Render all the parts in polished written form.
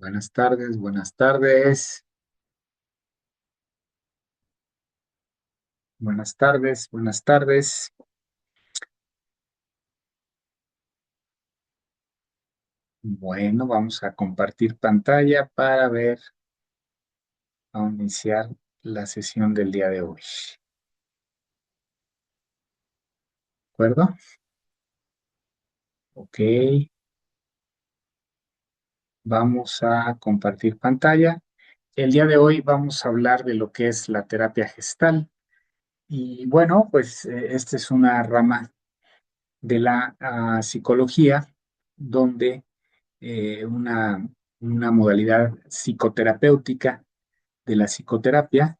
Buenas tardes, buenas tardes, buenas tardes, buenas tardes. Bueno, vamos a compartir pantalla para ver, a iniciar la sesión del día de hoy. ¿De acuerdo? Ok, vamos a compartir pantalla. El día de hoy vamos a hablar de lo que es la terapia gestal. Y bueno, pues esta es una rama de la psicología donde una modalidad psicoterapéutica de la psicoterapia,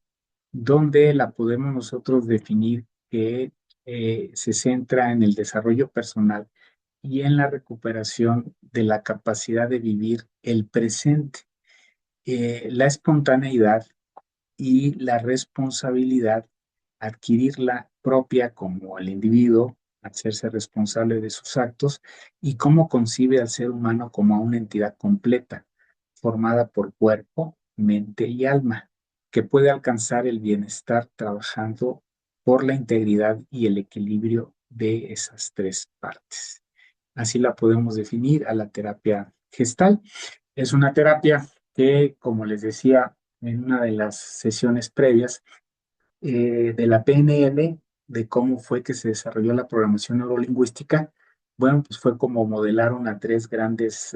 donde la podemos nosotros definir que se centra en el desarrollo personal y en la recuperación de la capacidad de vivir el presente, la espontaneidad y la responsabilidad, adquirirla propia como el individuo, hacerse responsable de sus actos y cómo concibe al ser humano como a una entidad completa, formada por cuerpo, mente y alma, que puede alcanzar el bienestar trabajando por la integridad y el equilibrio de esas tres partes. Así la podemos definir a la terapia gestal. Es una terapia que, como les decía en una de las sesiones previas, de la PNL, de cómo fue que se desarrolló la programación neurolingüística, bueno, pues fue como modelaron a tres grandes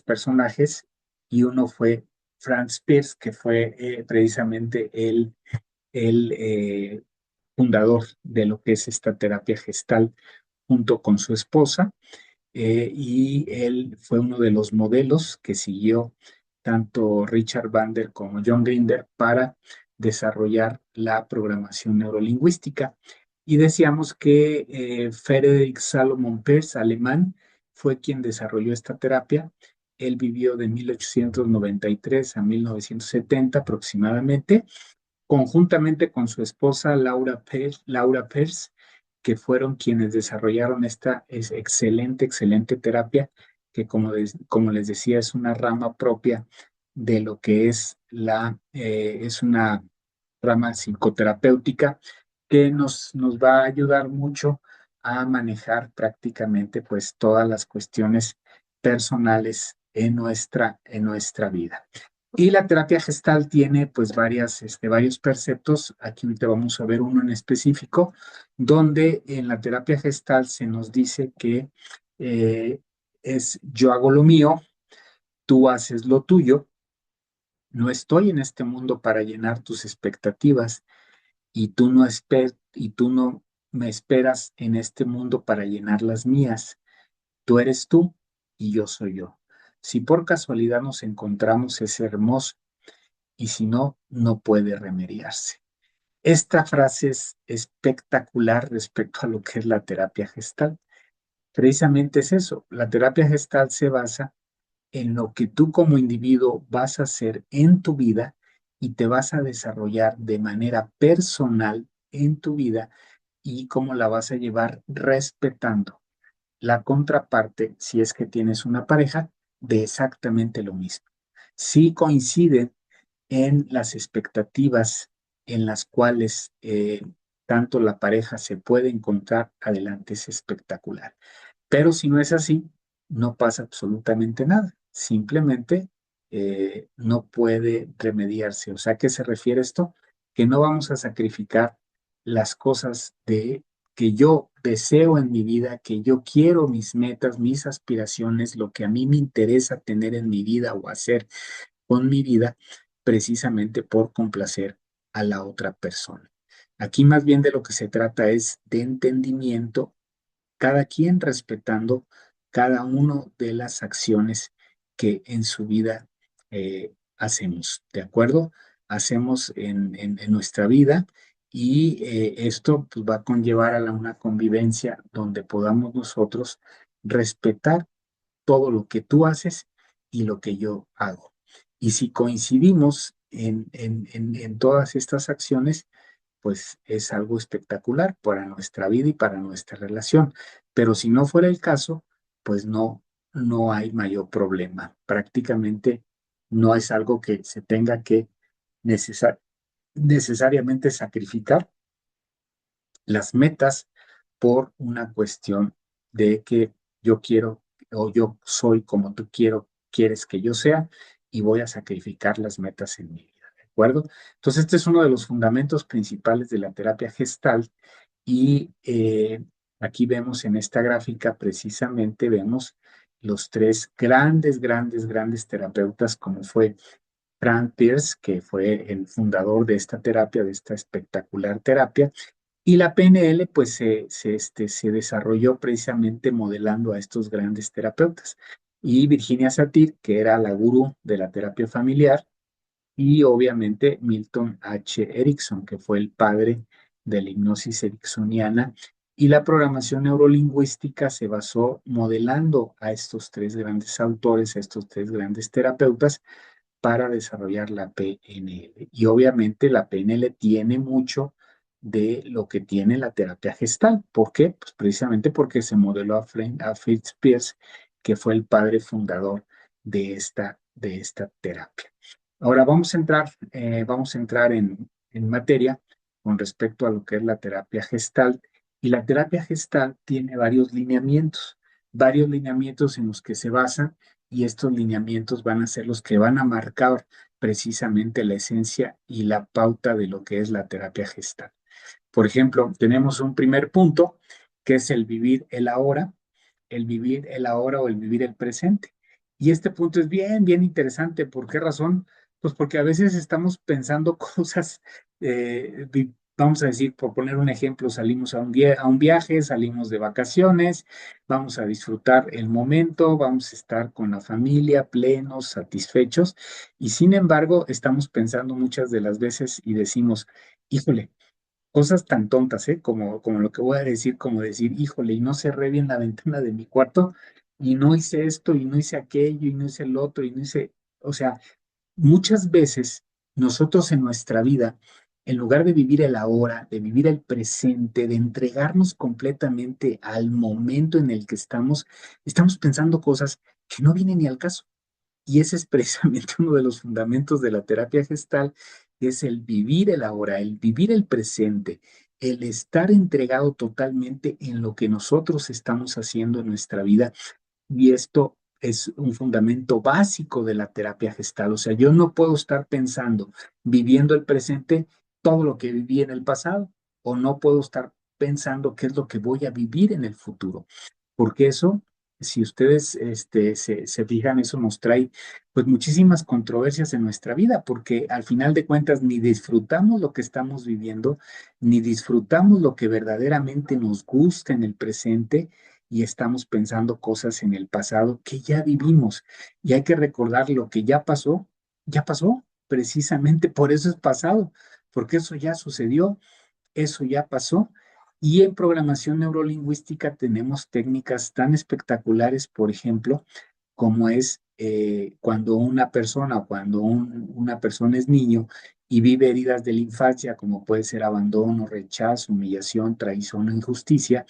personajes, y uno fue Franz Pierce, que fue precisamente el fundador de lo que es esta terapia gestal junto con su esposa, y él fue uno de los modelos que siguió tanto Richard Bandler como John Grinder para desarrollar la programación neurolingüística. Y decíamos que Frederick Salomon Peirce, alemán, fue quien desarrolló esta terapia. Él vivió de 1893 a 1970 aproximadamente, conjuntamente con su esposa Laura Peirce, que fueron quienes desarrollaron esta excelente terapia, que como les decía, es una rama propia de lo que es es una rama psicoterapéutica que nos va a ayudar mucho a manejar prácticamente pues todas las cuestiones personales en nuestra vida. Y la terapia gestal tiene pues varios preceptos. Aquí ahorita vamos a ver uno en específico, donde en la terapia gestal se nos dice que eh, es yo hago lo mío, tú haces lo tuyo, no estoy en este mundo para llenar tus expectativas y tú no me esperas en este mundo para llenar las mías. Tú eres tú y yo soy yo. Si por casualidad nos encontramos es hermoso, y si no, no puede remediarse. Esta frase es espectacular respecto a lo que es la terapia gestal. Precisamente es eso. La terapia gestal se basa en lo que tú como individuo vas a hacer en tu vida y te vas a desarrollar de manera personal en tu vida, y cómo la vas a llevar respetando la contraparte, si es que tienes una pareja, de exactamente lo mismo. Sí coinciden en las expectativas en las cuales tanto la pareja se puede encontrar adelante, es espectacular. Pero si no es así, no pasa absolutamente nada. Simplemente no puede remediarse. O sea, ¿a qué se refiere esto? Que no vamos a sacrificar las cosas que yo deseo en mi vida, que yo quiero, mis metas, mis aspiraciones, lo que a mí me interesa tener en mi vida o hacer con mi vida, precisamente por complacer a la otra persona. Aquí más bien de lo que se trata es de entendimiento, cada quien respetando cada una de las acciones que en su vida hacemos, ¿de acuerdo? Hacemos en nuestra vida, y esto pues, va a conllevar a una convivencia donde podamos nosotros respetar todo lo que tú haces y lo que yo hago. Y si coincidimos en todas estas acciones, pues es algo espectacular para nuestra vida y para nuestra relación. Pero si no fuera el caso, pues no hay mayor problema. Prácticamente no es algo que se tenga que necesar- necesariamente sacrificar las metas por una cuestión de que yo quiero o yo soy como tú quieres que yo sea y voy a sacrificar las metas en mi vida, ¿de acuerdo? Entonces, este es uno de los fundamentos principales de la terapia Gestalt y aquí vemos en esta gráfica precisamente vemos los tres grandes terapeutas como fue Frank Pierce, que fue el fundador de esta terapia, de esta espectacular terapia, y la PNL pues se desarrolló precisamente modelando a estos grandes terapeutas. Y Virginia Satir, que era la gurú de la terapia familiar, y obviamente Milton H. Erickson, que fue el padre de la hipnosis ericksoniana. Y la programación neurolingüística se basó modelando a estos tres grandes autores, a estos tres grandes terapeutas, para desarrollar la PNL. Y obviamente la PNL tiene mucho de lo que tiene la terapia gestal. ¿Por qué? Pues precisamente porque se modeló a Fritz Pierce, que fue el padre fundador de esta terapia. Ahora vamos a entrar en materia con respecto a lo que es la terapia gestal. Y la terapia gestal tiene varios lineamientos en los que se basa y estos lineamientos van a ser los que van a marcar precisamente la esencia y la pauta de lo que es la terapia gestal. Por ejemplo, tenemos un primer punto que es el vivir el ahora o el vivir el presente. Y este punto es bien interesante. ¿Por qué razón? Pues porque a veces estamos pensando cosas, vamos a decir, por poner un ejemplo, salimos a un viaje, salimos de vacaciones, vamos a disfrutar el momento, vamos a estar con la familia plenos, satisfechos, y sin embargo estamos pensando muchas de las veces y decimos, híjole, cosas tan tontas, ¿eh? Como lo que voy a decir, como decir, híjole, y no cerré bien la ventana de mi cuarto, y no hice esto, y no hice aquello, y no hice el otro, y no hice, o sea, muchas veces nosotros en nuestra vida, en lugar de vivir el ahora, de vivir el presente, de entregarnos completamente al momento en el que estamos pensando cosas que no vienen ni al caso. Y ese es precisamente uno de los fundamentos de la terapia gestal, que es el vivir el ahora, el vivir el presente, el estar entregado totalmente en lo que nosotros estamos haciendo en nuestra vida. Y esto es un fundamento básico de la terapia gestal. O sea, yo no puedo estar pensando, viviendo el presente, todo lo que viví en el pasado, o no puedo estar pensando qué es lo que voy a vivir en el futuro, porque eso, si ustedes se fijan, eso nos trae pues muchísimas controversias en nuestra vida, porque al final de cuentas ni disfrutamos lo que estamos viviendo, ni disfrutamos lo que verdaderamente nos gusta en el presente, y estamos pensando cosas en el pasado que ya vivimos. Y hay que recordar lo que ya pasó, precisamente por eso es pasado, porque eso ya sucedió, eso ya pasó. Y en programación neurolingüística tenemos técnicas tan espectaculares, por ejemplo, como es cuando una persona o cuando una persona es niño y vive heridas de la infancia, como puede ser abandono, rechazo, humillación, traición o injusticia,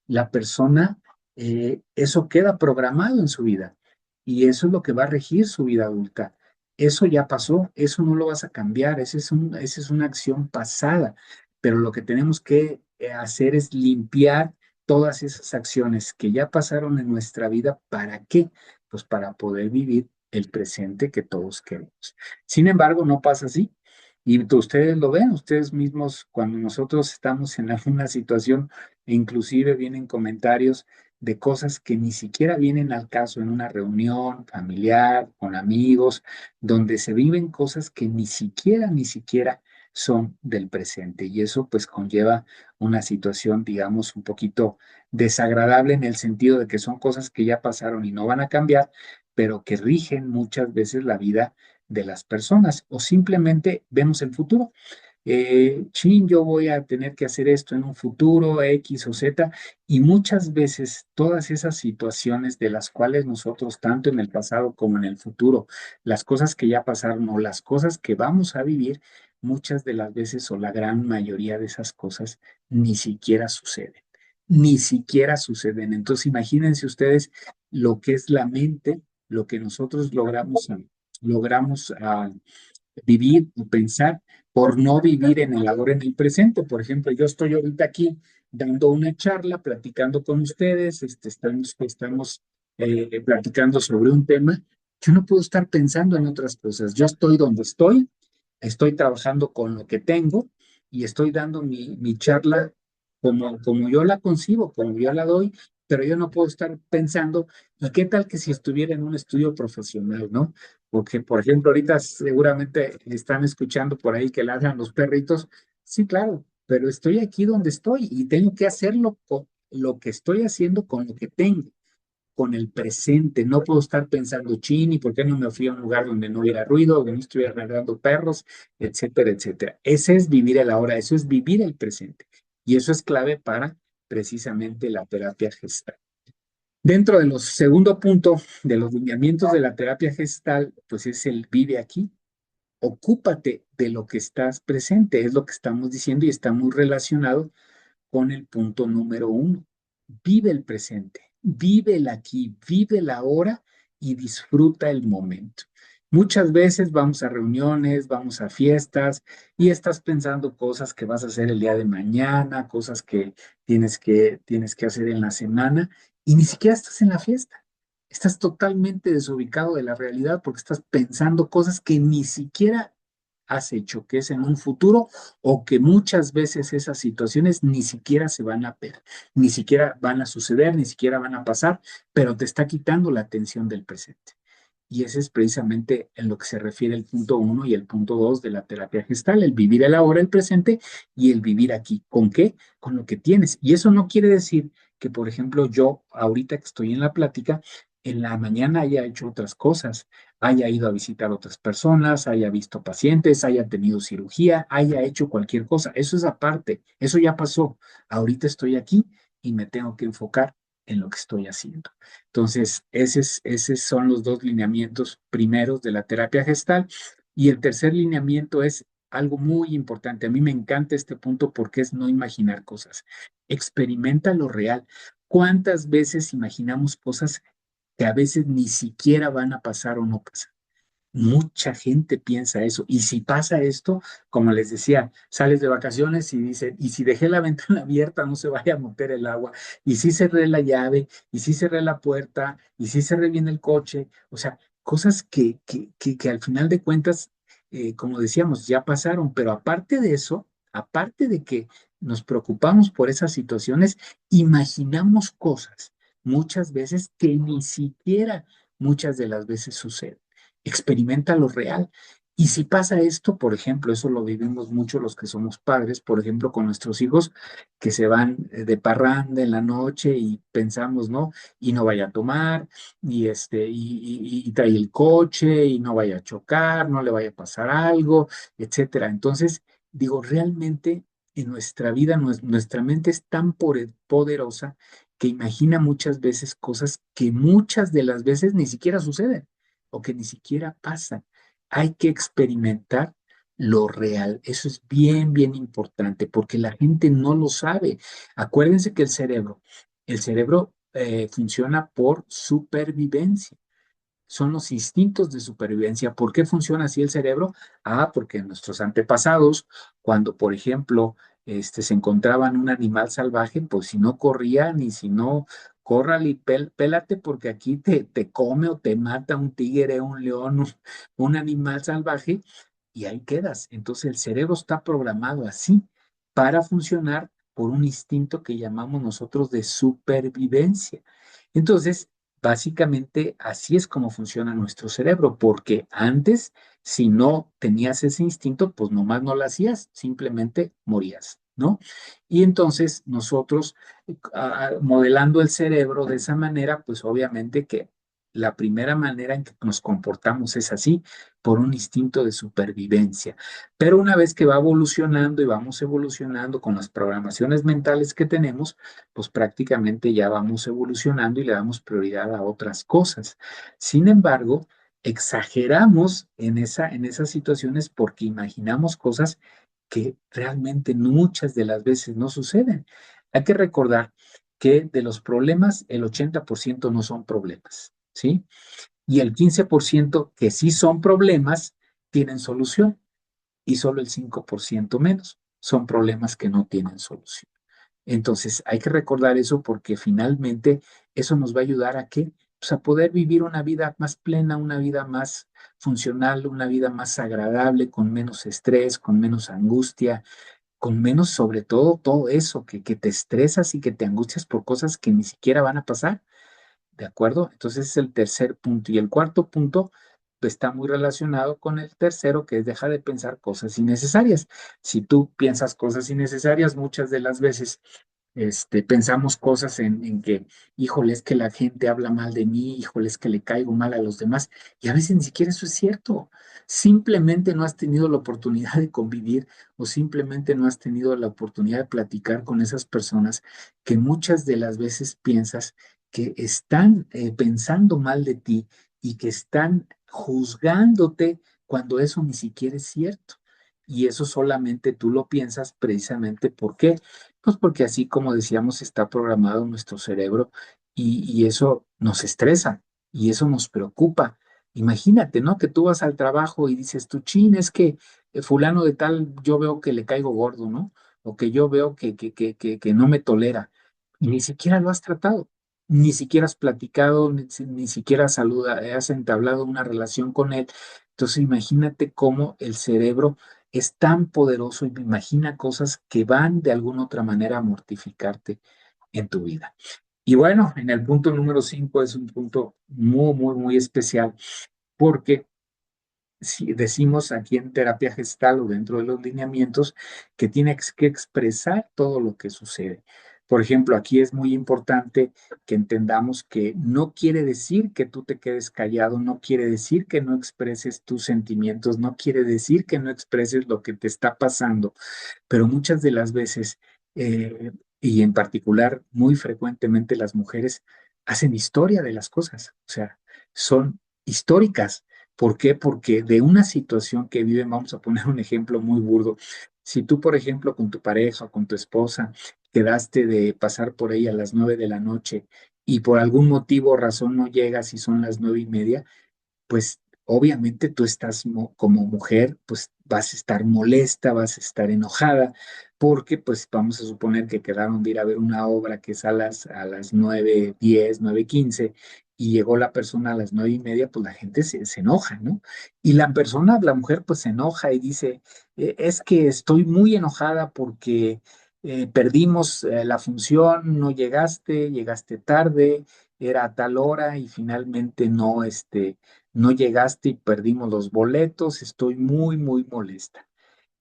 la persona, eso queda programado en su vida y eso es lo que va a regir su vida adulta. Eso ya pasó, eso no lo vas a cambiar, esa es una acción pasada, pero lo que tenemos que hacer es limpiar todas esas acciones que ya pasaron en nuestra vida. ¿Para qué? Pues para poder vivir el presente que todos queremos. Sin embargo, no pasa así. Y ustedes lo ven, ustedes mismos, cuando nosotros estamos en alguna situación, e inclusive vienen comentarios de cosas que ni siquiera vienen al caso en una reunión familiar, con amigos, donde se viven cosas que ni siquiera son del presente. Y eso pues conlleva una situación, digamos, un poquito desagradable en el sentido de que son cosas que ya pasaron y no van a cambiar, pero que rigen muchas veces la vida de las personas o simplemente vemos el futuro. Chin, yo voy a tener que hacer esto en un futuro X o Z, y muchas veces todas esas situaciones de las cuales nosotros, tanto en el pasado como en el futuro, las cosas que ya pasaron o las cosas que vamos a vivir, muchas de las veces o la gran mayoría de esas cosas ni siquiera suceden, ni siquiera suceden. Entonces imagínense ustedes lo que es la mente, lo que nosotros logramos. logramos vivir o pensar por no vivir en el ahora, en el presente. Por ejemplo, yo estoy ahorita aquí dando una charla, platicando con ustedes, estamos platicando sobre un tema. Yo no puedo estar pensando en otras cosas. Yo estoy donde estoy trabajando con lo que tengo y estoy dando mi charla como yo la concibo, como yo la doy, pero yo no puedo estar pensando, ¿y qué tal que si estuviera en un estudio profesional, ¿no? Porque, por ejemplo, ahorita seguramente están escuchando por ahí que ladran los perritos. Sí, claro, pero estoy aquí donde estoy y tengo que hacerlo con lo que estoy haciendo con lo que tengo, con el presente. No puedo estar pensando, chini, ¿por qué no me fui a un lugar donde no hubiera ruido, donde no estuviera ladrando perros, etcétera, etcétera? Ese es vivir el ahora, eso es vivir el presente. Y eso es clave para precisamente la terapia gestal. Dentro de los segundo punto de los lineamientos de la terapia gestal, pues es el vive aquí, ocúpate de lo que estás presente, es lo que estamos diciendo y está muy relacionado con el punto número uno. Vive el presente, vive el aquí, vive la ahora y disfruta el momento. Muchas veces vamos a reuniones, vamos a fiestas y estás pensando cosas que vas a hacer el día de mañana, cosas que tienes que hacer en la semana y ni siquiera estás en la fiesta. Estás totalmente desubicado de la realidad porque estás pensando cosas que ni siquiera has hecho, que es en un futuro o que muchas veces esas situaciones ni siquiera se van a ver, ni siquiera van a suceder, ni siquiera van a pasar, pero te está quitando la atención del presente. Y ese es precisamente en lo que se refiere el punto uno y el punto dos de la terapia gestal, el vivir el ahora, el presente y el vivir aquí. ¿Con qué? Con lo que tienes. Y eso no quiere decir que, por ejemplo, yo ahorita que estoy en la plática, en la mañana haya hecho otras cosas, haya ido a visitar otras personas, haya visto pacientes, haya tenido cirugía, haya hecho cualquier cosa. Eso es aparte, eso ya pasó. Ahorita estoy aquí y me tengo que enfocar en lo que estoy haciendo. Entonces, esos son los dos lineamientos primeros de la terapia gestal. Y el tercer lineamiento es algo muy importante. A mí me encanta este punto porque es no imaginar cosas. Experimenta lo real. ¿Cuántas veces imaginamos cosas que a veces ni siquiera van a pasar o no pasan? Mucha gente piensa eso. Y si pasa esto, como les decía, sales de vacaciones y dicen, y si dejé la ventana abierta, no se vaya a meter el agua. Y si cerré la llave, y si cerré la puerta, y si cerré bien el coche. O sea, cosas que al final de cuentas, como decíamos, ya pasaron. Pero aparte de eso, aparte de que nos preocupamos por esas situaciones, imaginamos cosas muchas veces que ni siquiera muchas de las veces suceden. Experimenta lo real. Y si pasa esto, por ejemplo, eso lo vivimos mucho los que somos padres, por ejemplo, con nuestros hijos que se van de parranda en la noche y pensamos, ¿no? Y no vaya a tomar, y trae el coche, y no vaya a chocar, no le vaya a pasar algo, etcétera. Entonces, digo, realmente en nuestra vida, nuestra mente es tan poderosa que imagina muchas veces cosas que muchas de las veces ni siquiera suceden o que ni siquiera pasan. Hay que experimentar lo real. Eso es bien, bien importante porque la gente no lo sabe. Acuérdense que el cerebro funciona por supervivencia. Son los instintos de supervivencia. ¿Por qué funciona así el cerebro? Porque nuestros antepasados, cuando, por ejemplo, se encontraban un animal salvaje, pues si no corrían y si no, córrale y pélate porque aquí te come o te mata un tigre, un león, un animal salvaje y ahí quedas. Entonces el cerebro está programado así para funcionar por un instinto que llamamos nosotros de supervivencia. Entonces, básicamente, así es como funciona nuestro cerebro, porque antes, si no tenías ese instinto, pues nomás no lo hacías, simplemente morías, ¿no? Y entonces nosotros, modelando el cerebro de esa manera, pues obviamente que la primera manera en que nos comportamos es así, por un instinto de supervivencia. Pero una vez que va evolucionando y vamos evolucionando con las programaciones mentales que tenemos, pues prácticamente ya vamos evolucionando y le damos prioridad a otras cosas. Sin embargo, exageramos en esas situaciones porque imaginamos cosas que realmente muchas de las veces no suceden. Hay que recordar que de los problemas, el 80% no son problemas, ¿sí? Y el 15% que sí son problemas tienen solución y solo el 5% menos son problemas que no tienen solución. Entonces, hay que recordar eso porque finalmente eso nos va a ayudar a qué? Pues a poder vivir una vida más plena, una vida más funcional, una vida más agradable, con menos estrés, con menos angustia, con menos sobre todo eso que te estresas y que te angustias por cosas que ni siquiera van a pasar. ¿De acuerdo? Entonces es el tercer punto. Y el cuarto punto pues, está muy relacionado con el tercero, que es deja de pensar cosas innecesarias. Si tú piensas cosas innecesarias, muchas de las veces pensamos cosas en que, híjole, es que la gente habla mal de mí, híjole, es que le caigo mal a los demás. Y a veces ni siquiera eso es cierto. Simplemente no has tenido la oportunidad de convivir o simplemente no has tenido la oportunidad de platicar con esas personas que muchas de las veces piensas que están pensando mal de ti y que están juzgándote cuando eso ni siquiera es cierto. Y eso solamente tú lo piensas precisamente ¿por qué? Pues porque así como decíamos está programado nuestro cerebro y eso nos estresa y eso nos preocupa. Imagínate, ¿no? Que tú vas al trabajo y dices, tú, chin, es que fulano de tal, yo veo que le caigo gordo, ¿no? O que yo veo que no me tolera. Y ni siquiera lo has tratado ni siquiera has platicado, ni siquiera has entablado una relación con él. Entonces imagínate cómo el cerebro es tan poderoso y imagina cosas que van de alguna otra manera a mortificarte en tu vida. Y bueno, en el punto número 5 es un punto muy especial porque si decimos aquí en terapia gestal o dentro de los lineamientos que tienes que expresar todo lo que sucede. Por ejemplo, aquí es muy importante que entendamos que no quiere decir que tú te quedes callado, no quiere decir que no expreses tus sentimientos, no quiere decir que no expreses lo que te está pasando, pero muchas de las veces, y en particular muy frecuentemente las mujeres, hacen historia de las cosas, o sea, son históricas. ¿Por qué? Porque de una situación que viven, vamos a poner un ejemplo muy burdo, si tú, por ejemplo, con tu pareja o con tu esposa, quedaste de pasar por ella a las 9 de la noche y por algún motivo o razón no llegas y son las 9:30, pues obviamente tú estás como mujer, pues vas a estar molesta, vas a estar enojada, porque pues vamos a suponer que quedaron de ir a ver una obra que es a las 9:10, 9:15, y llegó la persona a las 9:30, pues la gente se enoja, ¿no? Y la persona, la mujer, pues se enoja y dice, es que estoy muy enojada porque perdimos la función, no llegaste, llegaste tarde, era a tal hora y finalmente no llegaste y perdimos los boletos, estoy muy molesta.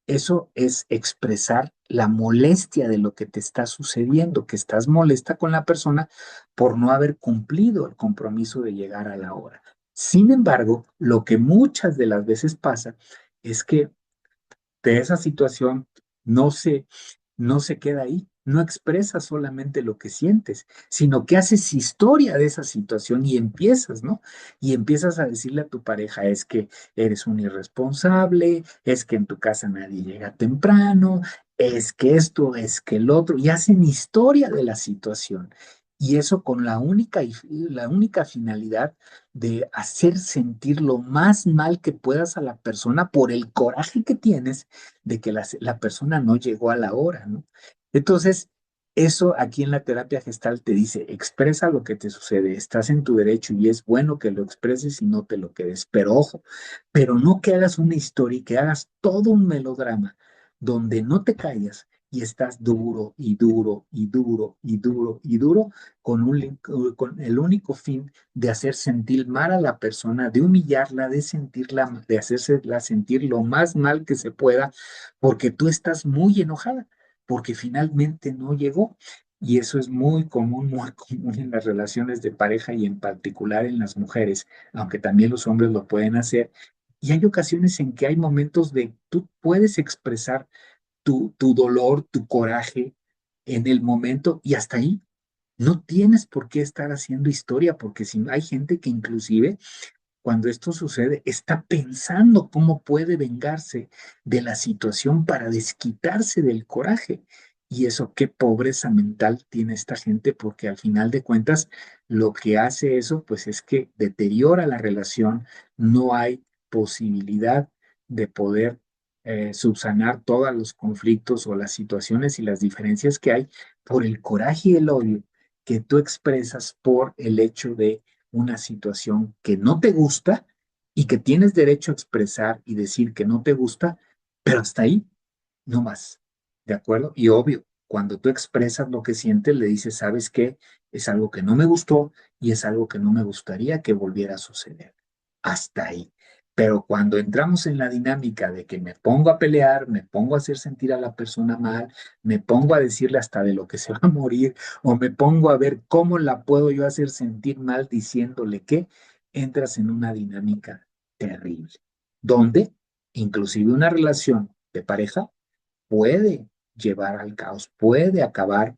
Eso es expresar la molestia de lo que te está sucediendo, que estás molesta con la persona por no haber cumplido el compromiso de llegar a la hora. Sin embargo, lo que muchas de las veces pasa es que de esa situación no se, no se queda ahí, no expresas solamente lo que sientes, sino que haces historia de esa situación y empiezas, ¿no? Y empiezas a decirle a tu pareja, es que eres un irresponsable, es que en tu casa nadie llega temprano, es que esto, es que el otro, y hacen historia de la situación. Y eso con la única finalidad de hacer sentir lo más mal que puedas a la persona por el coraje que tienes de que la persona no llegó a la hora, ¿no? Entonces, eso aquí en la terapia gestal te dice, expresa lo que te sucede, estás en tu derecho y es bueno que lo expreses y no te lo quedes, pero ojo, pero no que hagas una historia y que hagas todo un melodrama donde no te callas y estás duro y duro y duro y duro y duro con el único fin de hacer sentir mal a la persona, de humillarla, de sentirla, de hacérsela sentir lo más mal que se pueda, porque tú estás muy enojada, porque finalmente no llegó. Y eso es muy común en las relaciones de pareja y en particular en las mujeres, aunque también los hombres lo pueden hacer. Y hay ocasiones en que hay momentos de tú puedes expresar tu dolor, tu coraje en el momento y hasta ahí. No tienes por qué estar haciendo historia, porque si hay gente que inclusive cuando esto sucede está pensando cómo puede vengarse de la situación para desquitarse del coraje. Y eso, qué pobreza mental tiene esta gente, porque al final de cuentas, lo que hace eso, pues es que deteriora la relación, no hay posibilidad de poder subsanar todos los conflictos o las situaciones y las diferencias que hay por el coraje y el odio que tú expresas por el hecho de una situación que no te gusta y que tienes derecho a expresar y decir que no te gusta, pero hasta ahí, no más. ¿De acuerdo? Y obvio, cuando tú expresas lo que sientes, le dices, ¿sabes qué? Es algo que no me gustó y es algo que no me gustaría que volviera a suceder. Hasta ahí. Pero cuando entramos en la dinámica de que me pongo a pelear, me pongo a hacer sentir a la persona mal, me pongo a decirle hasta de lo que se va a morir, o me pongo a ver cómo la puedo yo hacer sentir mal diciéndole que entras en una dinámica terrible, donde inclusive una relación de pareja puede llevar al caos, puede acabar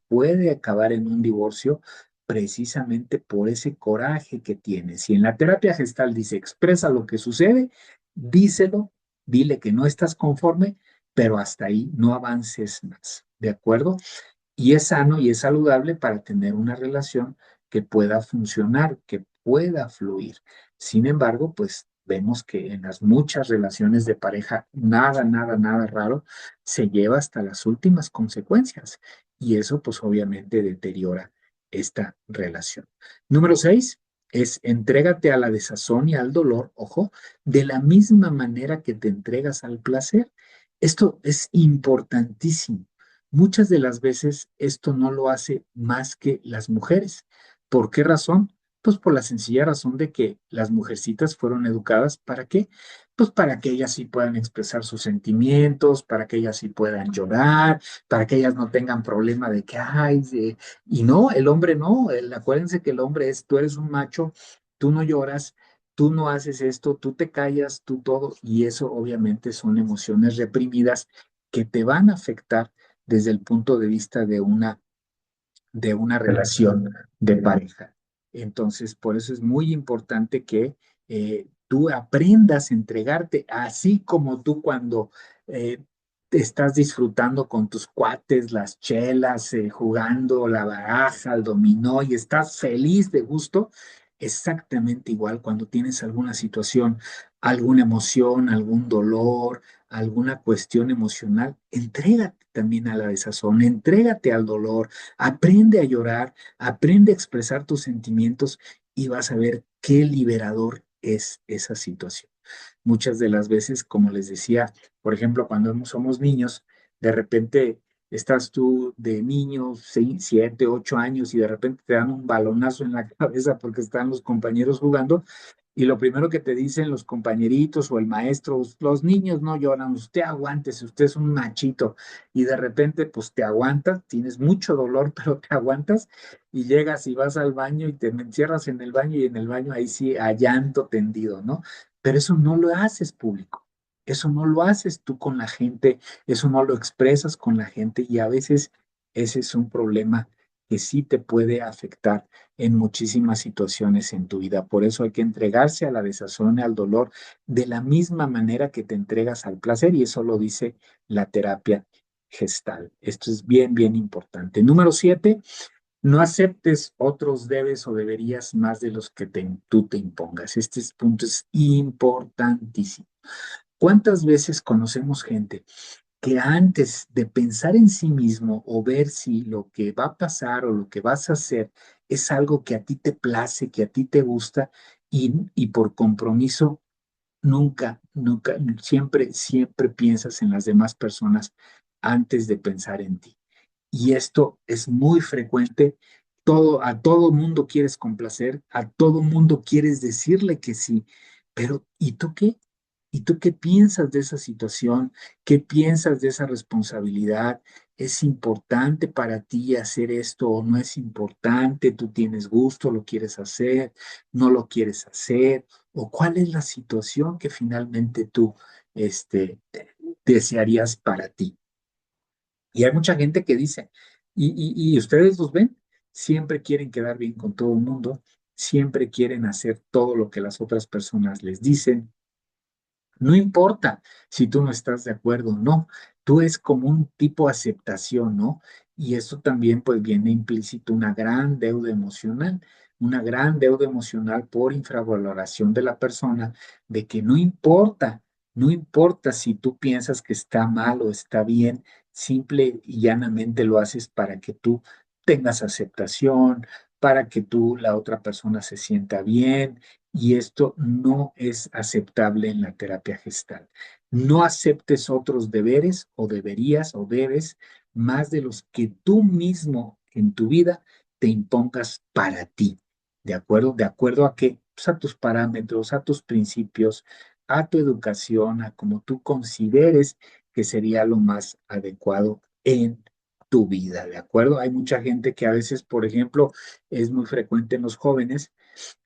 en un divorcio precisamente por ese coraje que tienes. Si en la terapia gestal dice, expresa lo que sucede, díselo, dile que no estás conforme, pero hasta ahí no avances más, ¿de acuerdo? Y es sano y es saludable para tener una relación que pueda funcionar, que pueda fluir. Sin embargo, pues vemos que en las muchas relaciones de pareja, nada raro se lleva hasta las últimas consecuencias. Y eso, pues obviamente deteriora esta relación. Número 6 es entrégate a la desazón y al dolor, ojo, de la misma manera que te entregas al placer. Esto es importantísimo. Muchas de las veces esto no lo hace más que las mujeres. ¿Por qué razón? Pues por la sencilla razón de que las mujercitas fueron educadas ¿para qué? Pues para que ellas sí puedan expresar sus sentimientos, para que ellas sí puedan llorar, para que ellas no tengan problema de que, ay, y no, el hombre no, acuérdense que el hombre es, tú eres un macho, tú no lloras, tú no haces esto, tú te callas, tú todo, y eso obviamente son emociones reprimidas que te van a afectar desde el punto de vista de una relación de pareja. Entonces, por eso es muy importante que tú aprendas a entregarte, así como tú cuando te estás disfrutando con tus cuates, las chelas, jugando la baraja, el dominó y estás feliz de gusto, exactamente igual cuando tienes alguna situación, alguna emoción, algún dolor, alguna cuestión emocional, entrégate también a la desazón, entrégate al dolor. Aprende a llorar, aprende a expresar tus sentimientos y vas a ver qué liberador es esa situación. Muchas de las veces, como les decía, por ejemplo, cuando somos niños, de repente estás tú de niño, 7, 8 años, y de repente te dan un balonazo en la cabeza porque están los compañeros jugando. Y lo primero que te dicen los compañeritos o el maestro, los niños no lloran, usted aguántese, usted es un machito. Y de repente, pues te aguantas, tienes mucho dolor, pero te aguantas y llegas y vas al baño y te encierras en el baño y en el baño ahí sí, a llanto tendido, ¿no? Pero eso no lo haces público, eso no lo haces tú con la gente, eso no lo expresas con la gente y a veces ese es un problema que sí te puede afectar en muchísimas situaciones en tu vida. Por eso hay que entregarse a la desazón y al dolor de la misma manera que te entregas al placer y eso lo dice la terapia gestal. Esto es bien importante. Número 7, no aceptes otros debes o deberías más de los que tú te impongas. Este punto es importantísimo. ¿Cuántas veces conocemos gente que antes de pensar en sí mismo o ver si lo que va a pasar o lo que vas a hacer es algo que a ti te place, que a ti te gusta y por compromiso nunca, siempre piensas en las demás personas antes de pensar en ti? Y esto es muy frecuente. A todo mundo quieres complacer, a todo mundo quieres decirle que sí, pero ¿y tú qué? ¿Y tú qué piensas de esa situación? ¿Qué piensas de esa responsabilidad? ¿Es importante para ti hacer esto o no es importante? ¿Tú tienes gusto, lo quieres hacer, no lo quieres hacer? ¿O cuál es la situación que finalmente tú desearías para ti? Y hay mucha gente que dice, y ustedes los ven, siempre quieren quedar bien con todo el mundo, siempre quieren hacer todo lo que las otras personas les dicen, no importa si tú no estás de acuerdo o no, tú es como un tipo de aceptación, ¿no? Y esto también pues viene implícito una gran deuda emocional por infravaloración de la persona, de que no importa si tú piensas que está mal o está bien, simple y llanamente lo haces para que tú tengas aceptación, para que tú, la otra persona se sienta bien, y esto no es aceptable en la terapia gestal. No aceptes otros deberes o deberías o debes más de los que tú mismo en tu vida te impongas para ti, ¿de acuerdo? De acuerdo a que, pues, a tus parámetros, a tus principios, a tu educación, a como tú consideres que sería lo más adecuado en tu vida, ¿de acuerdo? Hay mucha gente que a veces, por ejemplo, es muy frecuente en los jóvenes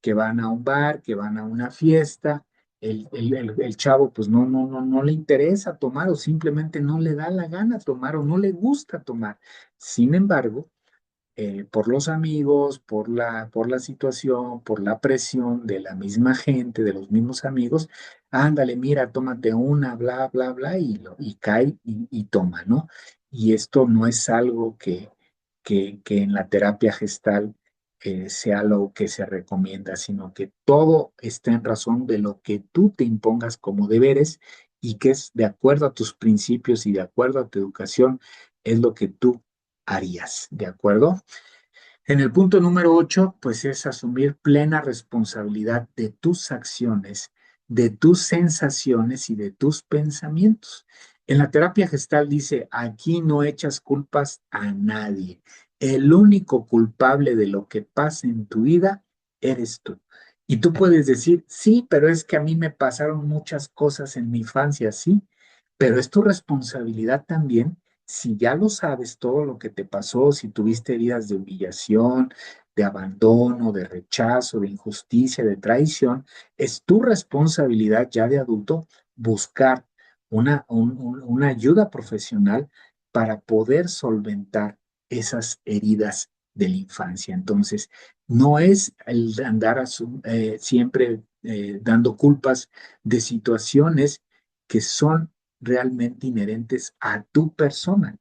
que van a un bar, que van a una fiesta, el chavo pues no le interesa tomar o simplemente no le da la gana tomar o no le gusta tomar. Sin embargo, por los amigos, por la situación, por la presión de la misma gente, de los mismos amigos, ándale, mira, tómate una, bla, bla, bla, y cae y toma, ¿no? Y esto no es algo que en la terapia gestal sea lo que se recomienda, sino que todo está en razón de lo que tú te impongas como deberes y que es de acuerdo a tus principios y de acuerdo a tu educación, es lo que tú harías, ¿de acuerdo? En el punto número 8, pues es asumir plena responsabilidad de tus acciones, de tus sensaciones y de tus pensamientos. En la terapia gestal dice, aquí no echas culpas a nadie. El único culpable de lo que pasa en tu vida eres tú. Y tú puedes decir, sí, pero es que a mí me pasaron muchas cosas en mi infancia, sí, pero es tu responsabilidad también si ya lo sabes todo lo que te pasó, si tuviste heridas de humillación, de abandono, de rechazo, de injusticia, de traición, es tu responsabilidad ya de adulto buscar una ayuda profesional para poder solventar esas heridas de la infancia. Entonces, no es el andar siempre dando culpas de situaciones que son realmente inherentes a tu persona,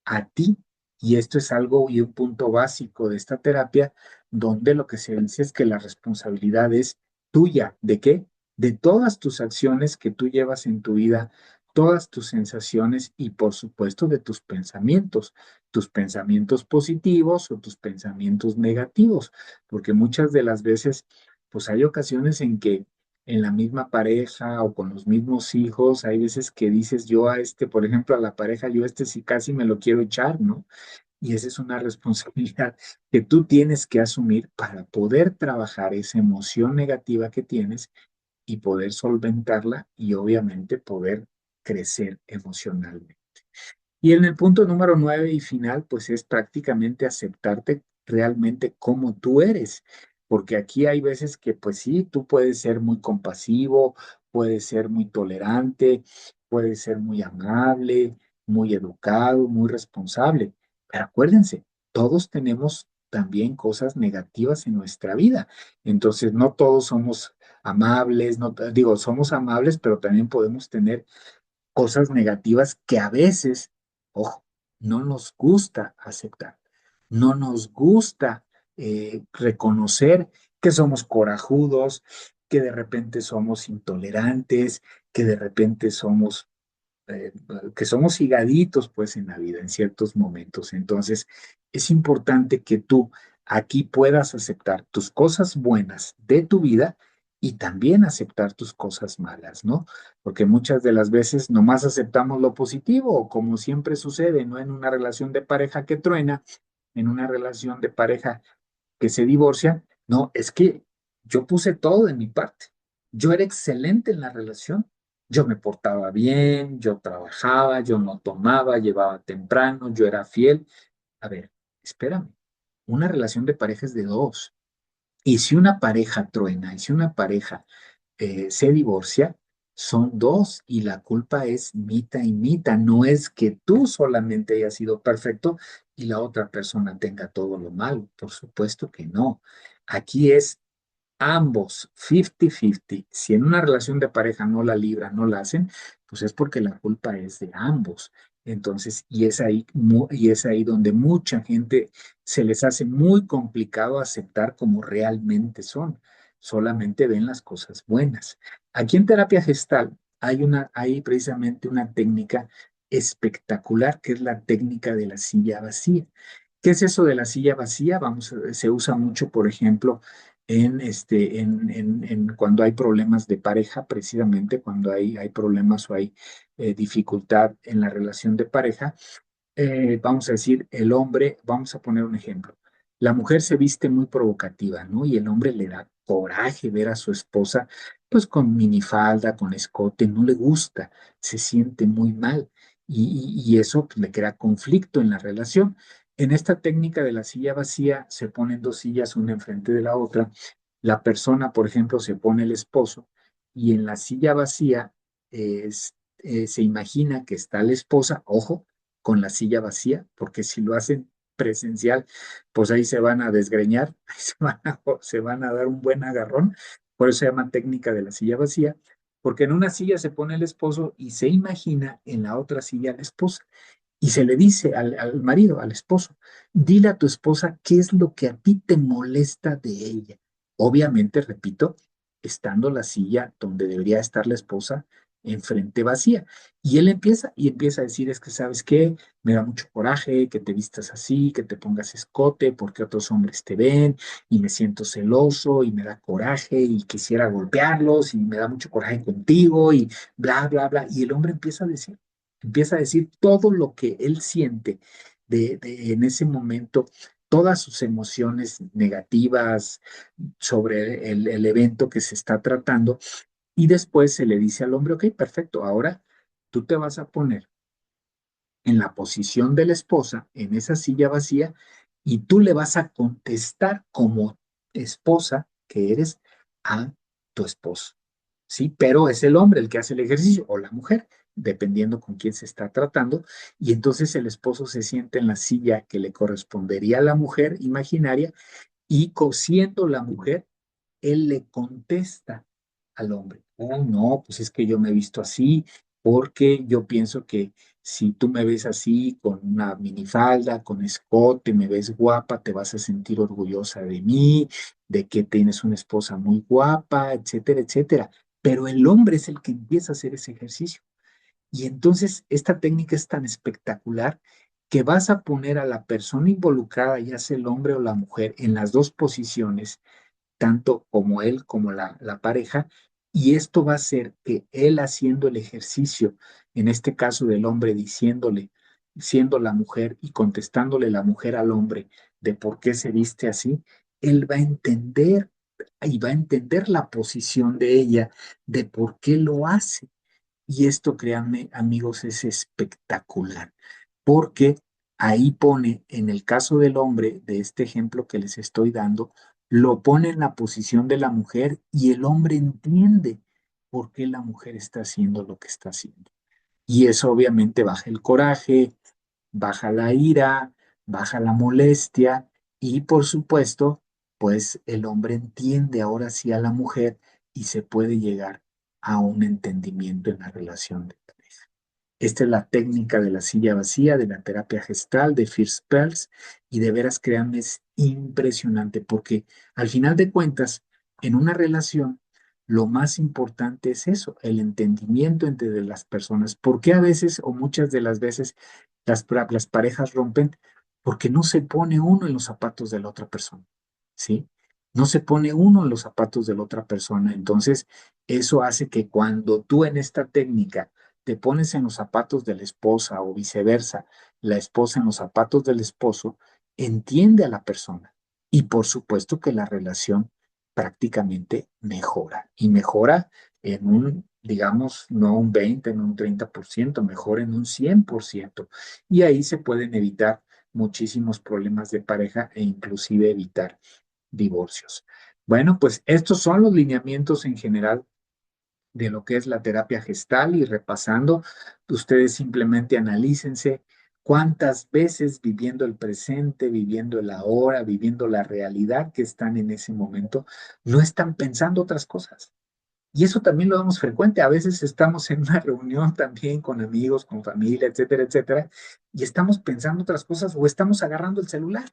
a ti. Y esto es algo y un punto básico de esta terapia, donde lo que se dice es que la responsabilidad es tuya. ¿De qué? De todas tus acciones que tú llevas en tu vida, todas tus sensaciones y por supuesto de tus pensamientos positivos o tus pensamientos negativos, porque muchas de las veces, pues hay ocasiones en que en la misma pareja o con los mismos hijos, hay veces que dices yo a este, por ejemplo, a la pareja, yo a este sí casi me lo quiero echar, ¿no? Y esa es una responsabilidad que tú tienes que asumir para poder trabajar esa emoción negativa que tienes y poder solventarla y obviamente poder crecer emocionalmente. Y en el punto número 9 y final, pues es prácticamente aceptarte realmente como tú eres, porque aquí hay veces que pues sí, tú puedes ser muy compasivo, puedes ser muy tolerante, puedes ser muy amable, muy educado, muy responsable, pero acuérdense, todos tenemos también cosas negativas en nuestra vida, entonces no todos somos amables, no digo, somos amables, pero también podemos tener cosas negativas que a veces, ojo, no nos gusta aceptar, no nos gusta reconocer que somos corajudos, que de repente somos intolerantes, que de repente somos eh, que somos higaditos pues en la vida en ciertos momentos. Entonces, es importante que tú aquí puedas aceptar tus cosas buenas de tu vida y también aceptar tus cosas malas, ¿no? Porque muchas de las veces nomás aceptamos lo positivo, o como siempre sucede, ¿no? En una relación de pareja que truena, en una relación de pareja que se divorcia, no, es que yo puse todo de mi parte. Yo era excelente en la relación. Yo me portaba bien, yo trabajaba, yo no tomaba, llevaba temprano, yo era fiel. A ver, espérame. Una relación de pareja es de dos. Y si una pareja truena, y si una pareja se divorcia, son dos y la culpa es mitad y mitad. No es que tú solamente hayas sido perfecto y la otra persona tenga todo lo malo. Por supuesto que no. Aquí es ambos, 50-50. Si en una relación de pareja no la libran, no la hacen, pues es porque la culpa es de ambos. Entonces, y es ahí donde mucha gente se les hace muy complicado aceptar como realmente son. Solamente ven las cosas buenas. Aquí en terapia gestal hay precisamente una técnica espectacular que es la técnica de la silla vacía. ¿Qué es eso de la silla vacía? Se usa mucho, por ejemplo, en cuando hay problemas de pareja, precisamente cuando hay problemas o hay dificultad en la relación de pareja. Vamos a decir, el hombre, vamos a poner un ejemplo. La mujer se viste muy provocativa, ¿no? Y el hombre le da coraje ver a su esposa, pues con minifalda, con escote, no le gusta, se siente muy mal y eso pues, le crea conflicto en la relación. En esta técnica de la silla vacía se ponen dos sillas una enfrente de la otra. La persona, por ejemplo, se pone el esposo y en la silla vacía se imagina que está la esposa, ojo, con la silla vacía, porque si lo hacen presencial, pues ahí se van a desgreñar, ahí se van a dar un buen agarrón. Por eso se llama técnica de la silla vacía, porque en una silla se pone el esposo y se imagina en la otra silla la esposa. Y se le dice al marido, al esposo, dile a tu esposa qué es lo que a ti te molesta de ella. Obviamente, repito, estando la silla donde debería estar la esposa enfrente vacía. Y él empieza a decir, es que, ¿sabes qué? Me da mucho coraje que te vistas así, que te pongas escote, porque otros hombres te ven y me siento celoso y me da coraje y quisiera golpearlos y me da mucho coraje contigo y bla, bla, bla. Y el hombre empieza a decir todo lo que él siente en ese momento, todas sus emociones negativas sobre el evento que se está tratando y después se le dice al hombre, ok, perfecto, ahora tú te vas a poner en la posición de la esposa, en esa silla vacía, y tú le vas a contestar como esposa que eres a tu esposo, ¿sí? Pero es el hombre el que hace el ejercicio o la mujer, dependiendo con quién se está tratando, y entonces el esposo se siente en la silla que le correspondería a la mujer imaginaria y siendo la mujer, él le contesta al hombre, oh, no, pues es que yo me he visto así, porque yo pienso que si tú me ves así, con una minifalda, con escote, me ves guapa, te vas a sentir orgullosa de mí, de que tienes una esposa muy guapa, etcétera, etcétera. Pero el hombre es el que empieza a hacer ese ejercicio. Y entonces esta técnica es tan espectacular que vas a poner a la persona involucrada, ya sea el hombre o la mujer, en las dos posiciones tanto como él como la pareja, y esto va a hacer que él haciendo el ejercicio, en este caso del hombre diciéndole, siendo la mujer y contestándole la mujer al hombre de por qué se viste así, él va a entender y va a entender la posición de ella, de por qué lo hace. Y esto, créanme, amigos, es espectacular, porque ahí pone, en el caso del hombre, de este ejemplo que les estoy dando, lo pone en la posición de la mujer y el hombre entiende por qué la mujer está haciendo lo que está haciendo. Y eso obviamente baja el coraje, baja la ira, baja la molestia y por supuesto, pues el hombre entiende ahora sí a la mujer y se puede llegar a un entendimiento en la relación de pareja. Esta es la técnica de la silla vacía, de la terapia gestal, de First Pearls, y de veras, créanme, es impresionante porque al final de cuentas, en una relación, lo más importante es eso, el entendimiento entre las personas. ¿Por qué a veces o muchas de las veces las parejas rompen? Porque no se pone uno en los zapatos de la otra persona, ¿sí? No se pone uno en los zapatos de la otra persona. Entonces, eso hace que cuando tú en esta técnica te pones en los zapatos de la esposa o viceversa, la esposa en los zapatos del esposo, entiende a la persona. Y por supuesto que la relación prácticamente mejora y mejora en un, digamos, no un 20, no un 30%, mejora en un 100%. Y ahí se pueden evitar muchísimos problemas de pareja e inclusive evitar divorcios. Bueno, pues estos son los lineamientos en general de lo que es la terapia gestal y repasando, ustedes simplemente analícense cuántas veces viviendo el presente, viviendo el ahora, viviendo la realidad que están en ese momento, no están pensando otras cosas. Y eso también lo vemos frecuente. A veces estamos en una reunión también con amigos, con familia, etcétera, etcétera, y estamos pensando otras cosas o estamos agarrando el celular.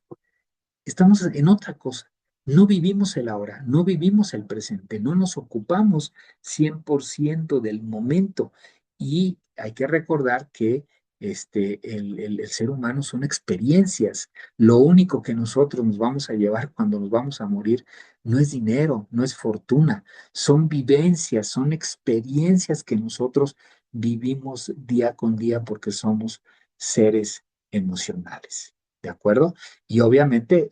Estamos en otra cosa. No vivimos el ahora, no vivimos el presente, no nos ocupamos 100% del momento. Y hay que recordar que el ser humano son experiencias. Lo único que nosotros nos vamos a llevar cuando nos vamos a morir no es dinero, no es fortuna, son vivencias, son experiencias que nosotros vivimos día con día porque somos seres emocionales. ¿De acuerdo? Y obviamente,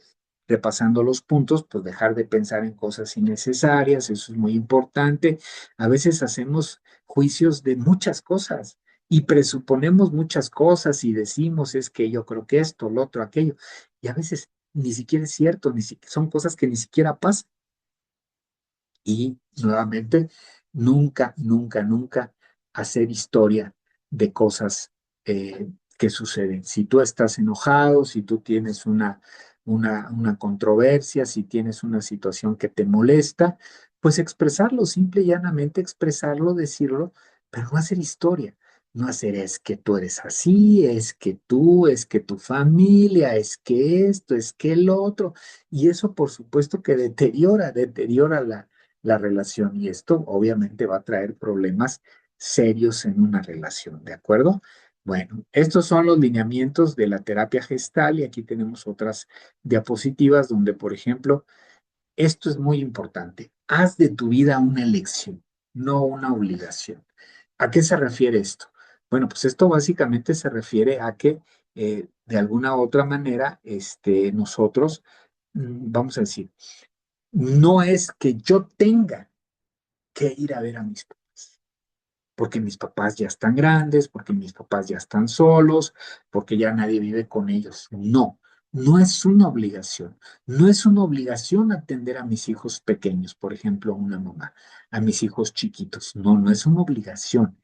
repasando los puntos, pues dejar de pensar en cosas innecesarias, eso es muy importante. A veces hacemos juicios de muchas cosas y presuponemos muchas cosas y decimos, es que yo creo que esto, lo otro, aquello. Y a veces ni siquiera es cierto, son cosas que ni siquiera pasan. Y nuevamente, nunca, nunca, nunca hacer historia de cosas que suceden. Si tú estás enojado, si tú tienes una controversia, si tienes una situación que te molesta, pues expresarlo, simple y llanamente expresarlo, decirlo, pero no hacer historia. No hacer es que tú eres así, es que tú, es que tu familia, es que esto, es que el otro. Y eso, por supuesto, que deteriora la relación y esto obviamente va a traer problemas serios en una relación, ¿de acuerdo? Bueno, estos son los lineamientos de la terapia gestal y aquí tenemos otras diapositivas donde, por ejemplo, esto es muy importante. Haz de tu vida una elección, no una obligación. ¿A qué se refiere esto? Bueno, pues esto básicamente se refiere a que de alguna u otra manera nosotros, vamos a decir, no es que yo tenga que ir a ver a mis papás, porque mis papás ya están grandes, porque mis papás ya están solos, porque ya nadie vive con ellos. No, no es una obligación. No es una obligación atender a mis hijos pequeños, por ejemplo, una mamá, a mis hijos chiquitos. No, no es una obligación.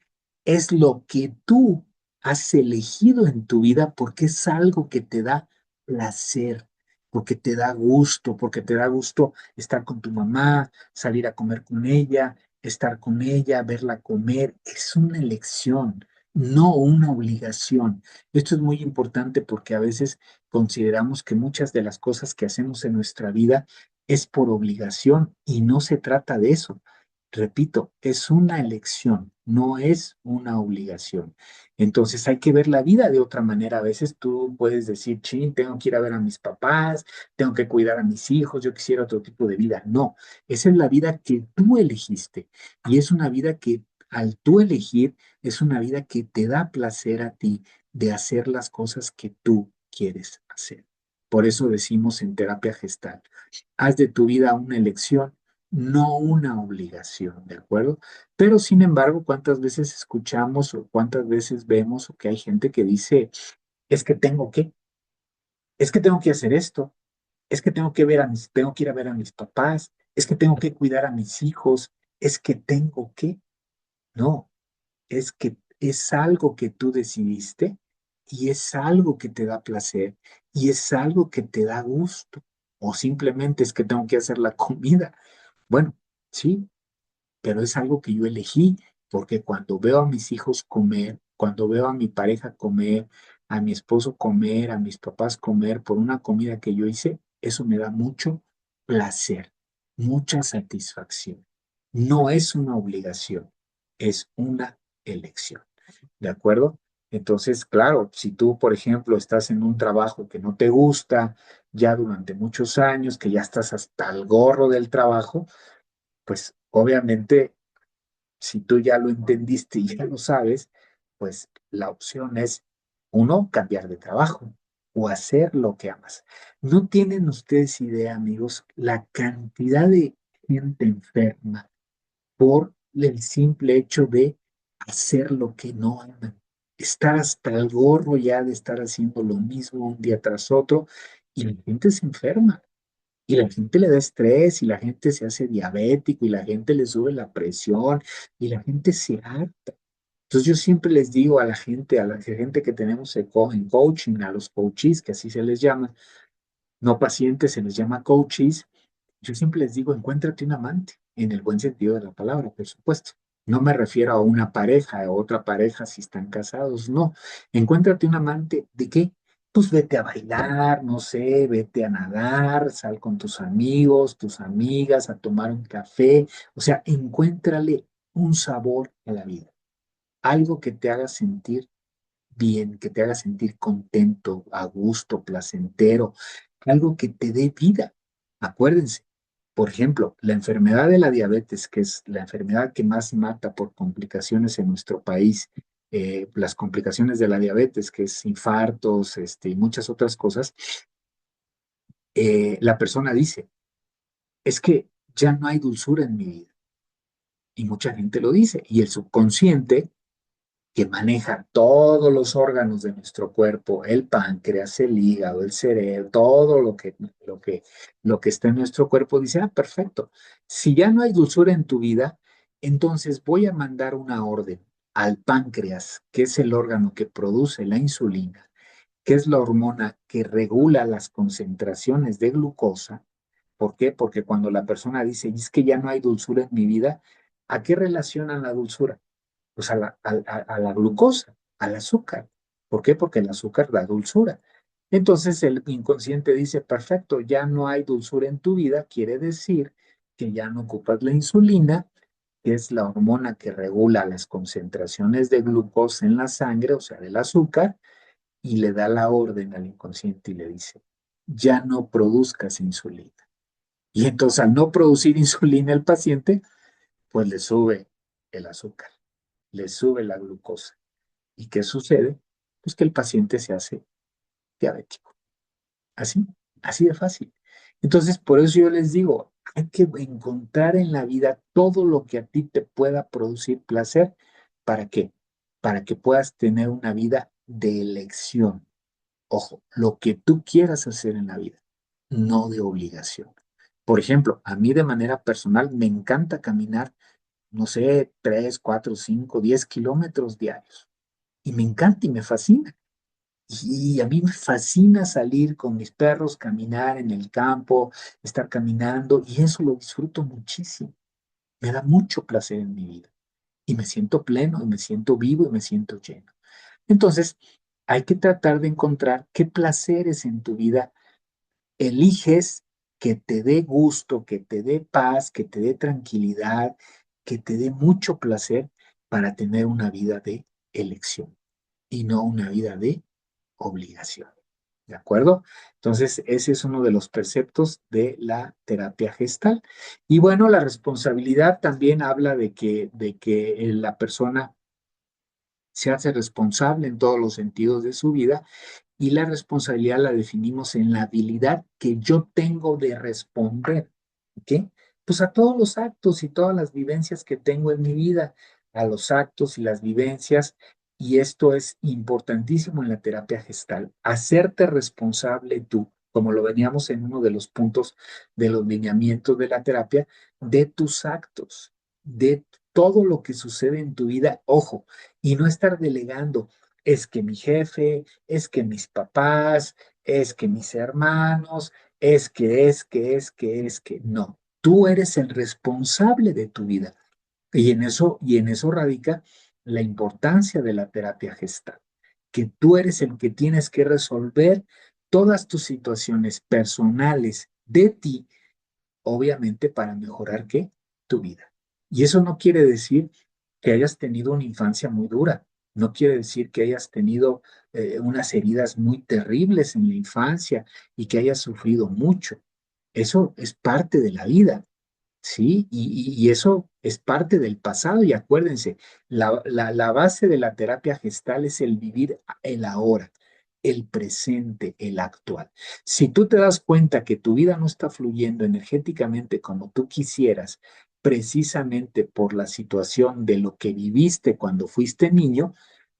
Es lo que tú has elegido en tu vida porque es algo que te da placer, porque te da gusto estar con tu mamá, salir a comer con ella, estar con ella, verla comer, es una elección, no una obligación. Esto es muy importante porque a veces consideramos que muchas de las cosas que hacemos en nuestra vida es por obligación y no se trata de eso. Repito, es una elección, no es una obligación. Entonces hay que ver la vida de otra manera. A veces tú puedes decir, chin, tengo que ir a ver a mis papás, tengo que cuidar a mis hijos, yo quisiera otro tipo de vida. No, esa es la vida que tú elegiste. Y es una vida que al tú elegir, es una vida que te da placer a ti de hacer las cosas que tú quieres hacer. Por eso decimos en terapia gestal, haz de tu vida una elección, no una obligación, ¿de acuerdo? Pero sin embargo, ¿cuántas veces escuchamos o cuántas veces vemos o que hay gente que dice, es que tengo que, es que tengo que hacer esto, es que tengo que ir a ver a mis papás, es que tengo que cuidar a mis hijos, es que tengo que? No, es que es algo que tú decidiste y es algo que te da placer y es algo que te da gusto. O simplemente es que tengo que hacer la comida. Bueno, sí, pero es algo que yo elegí, porque cuando veo a mis hijos comer, cuando veo a mi pareja comer, a mi esposo comer, a mis papás comer por una comida que yo hice, eso me da mucho placer, mucha satisfacción. No es una obligación, es una elección, ¿de acuerdo? Entonces, claro, si tú, por ejemplo, estás en un trabajo que no te gusta ya durante muchos años, que ya estás hasta el gorro del trabajo, pues obviamente, si tú ya lo entendiste y ya lo sabes, pues la opción es, uno, cambiar de trabajo o hacer lo que amas. No tienen ustedes idea, amigos, la cantidad de gente enferma por el simple hecho de hacer lo que no aman. Estar hasta el gorro ya de estar haciendo lo mismo un día tras otro y la gente se enferma. Y la gente le da estrés y la gente se hace diabético y la gente le sube la presión y la gente se harta. Entonces yo siempre les digo a la gente que tenemos en coaching, a los coaches, que así se les llama, no pacientes, se les llama coaches, yo siempre les digo, encuéntrate un amante. en el buen sentido de la palabra, por supuesto. No me refiero a una pareja, a otra pareja si están casados, no. Encuéntrate un amante, ¿de qué? Pues vete a bailar, no sé, vete a nadar, sal con tus amigos, tus amigas, a tomar un café. O sea, encuéntrale un sabor a la vida, algo que te haga sentir bien, que te haga sentir contento, a gusto, placentero, algo que te dé vida. Acuérdense, por ejemplo, la enfermedad de la diabetes, que es la enfermedad que más mata por complicaciones en nuestro país, las complicaciones de la diabetes, que es infartos, y muchas otras cosas, la persona dice, es que ya no hay dulzura en mi vida. Y mucha gente lo dice. Y el subconsciente que maneja todos los órganos de nuestro cuerpo, el páncreas, el hígado, el cerebro, todo lo que está en nuestro cuerpo, dice, ah, perfecto. Si ya no hay dulzura en tu vida, entonces voy a mandar una orden al páncreas, que es el órgano que produce la insulina, que es la hormona que regula las concentraciones de glucosa. ¿Por qué? Porque cuando la persona dice, es que ya no hay dulzura en mi vida, ¿a qué relacionan la dulzura? Pues a la glucosa, al azúcar. ¿Por qué? Porque el azúcar da dulzura. Entonces el inconsciente dice, perfecto, ya no hay dulzura en tu vida, quiere decir que ya no ocupas la insulina, que es la hormona que regula las concentraciones de glucosa en la sangre, o sea, del azúcar, y le da la orden al inconsciente y le dice, ya no produzcas insulina. Y entonces al no producir insulina el paciente, pues le sube el azúcar, le sube la glucosa. ¿Y qué sucede? Pues que el paciente se hace diabético. Así, así de fácil. Entonces, por eso yo les digo, hay que encontrar en la vida todo lo que a ti te pueda producir placer. ¿Para qué? Para que puedas tener una vida de elección. Ojo, lo que tú quieras hacer en la vida, no de obligación. Por ejemplo, a mí de manera personal me encanta caminar, no sé, 3, 4, 5, 10 kilómetros diarios. Y me encanta y me fascina. Y a mí me fascina salir con mis perros, caminar en el campo, estar caminando, y eso lo disfruto muchísimo. Me da mucho placer en mi vida. Y me siento pleno, y me siento vivo, y me siento lleno. Entonces, hay que tratar de encontrar qué placeres en tu vida eliges que te dé gusto, que te dé paz, que te dé tranquilidad, que te dé mucho placer para tener una vida de elección y no una vida de obligación. ¿De acuerdo? Entonces, ese es uno de los preceptos de la terapia gestal. Y bueno, la responsabilidad también habla de que la persona se hace responsable en todos los sentidos de su vida y la responsabilidad la definimos en la habilidad que yo tengo de responder, ¿ok? Pues a todos los actos y todas las vivencias que tengo en mi vida, a los actos y las vivencias, y esto es importantísimo en la terapia gestal, hacerte responsable tú, como lo veníamos en uno de los puntos de los lineamientos de la terapia, de tus actos, de todo lo que sucede en tu vida, ojo, y no estar delegando, es que mi jefe, es que mis papás, es que mis hermanos, es que, no. Tú eres el responsable de tu vida. Y en eso radica la importancia de la terapia gestal, que tú eres el que tienes que resolver todas tus situaciones personales de ti, obviamente para mejorar ¿qué? Tu vida. Y eso no quiere decir que hayas tenido una infancia muy dura, no quiere decir que hayas tenido unas heridas muy terribles en la infancia y que hayas sufrido mucho. Eso es parte de la vida. Sí, y eso es parte del pasado y acuérdense, la base de la terapia gestal es el vivir el ahora, el presente, el actual. Si tú te das cuenta que tu vida no está fluyendo energéticamente como tú quisieras, precisamente por la situación de lo que viviste cuando fuiste niño,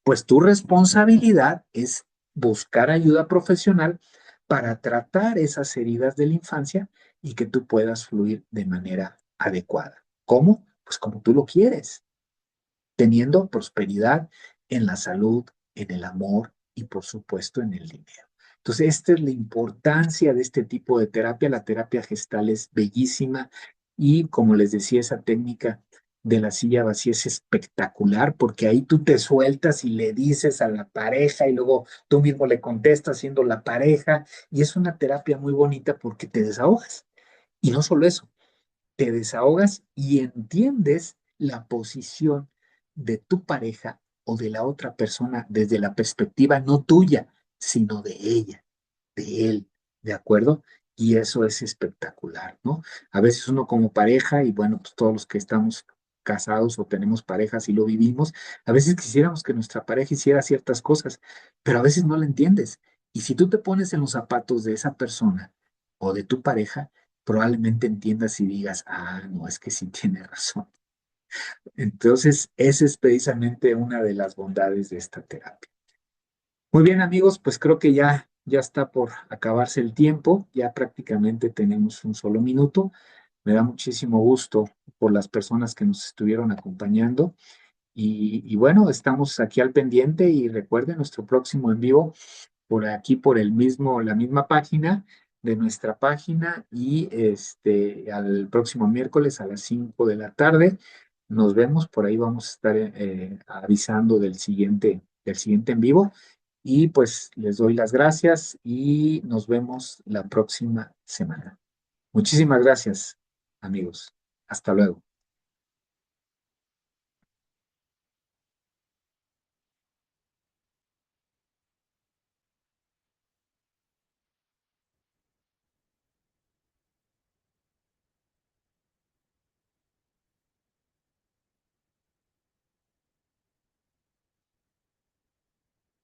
pues tu responsabilidad es buscar ayuda profesional para tratar esas heridas de la infancia y que tú puedas fluir de manera adecuada. ¿Cómo? Pues como tú lo quieres, teniendo prosperidad en la salud, en el amor y por supuesto en el dinero. Entonces, esta es la importancia de este tipo de terapia. La terapia gestal es bellísima, Y como les decía, esa técnica de la silla vacía es espectacular porque ahí tú te sueltas y le dices a la pareja y luego tú mismo le contestas siendo la pareja y es una terapia muy bonita porque te desahogas. Y no solo eso, te desahogas y entiendes la posición de tu pareja o de la otra persona desde la perspectiva no tuya, sino de ella, de él, ¿de acuerdo? Y eso es espectacular, ¿no? A veces uno como pareja, y bueno, pues todos los que estamos casados o tenemos parejas y lo vivimos, a veces quisiéramos que nuestra pareja hiciera ciertas cosas, pero a veces no la entiendes. Y si tú te pones en los zapatos de esa persona o de tu pareja, probablemente entiendas y digas, ah, no, es que sí tiene razón. Entonces, esa es precisamente una de las bondades de esta terapia. Muy bien, amigos, pues creo que ya está por acabarse el tiempo, ya prácticamente tenemos un solo minuto. Me da muchísimo gusto por las personas que nos estuvieron acompañando y bueno, estamos aquí al pendiente y recuerden nuestro próximo en vivo por aquí, por la misma página de nuestra página y al próximo miércoles a las 5 de la tarde. Nos vemos, por ahí vamos a estar avisando del siguiente en vivo. Y pues les doy las gracias y nos vemos la próxima semana. Muchísimas gracias, amigos. Hasta luego.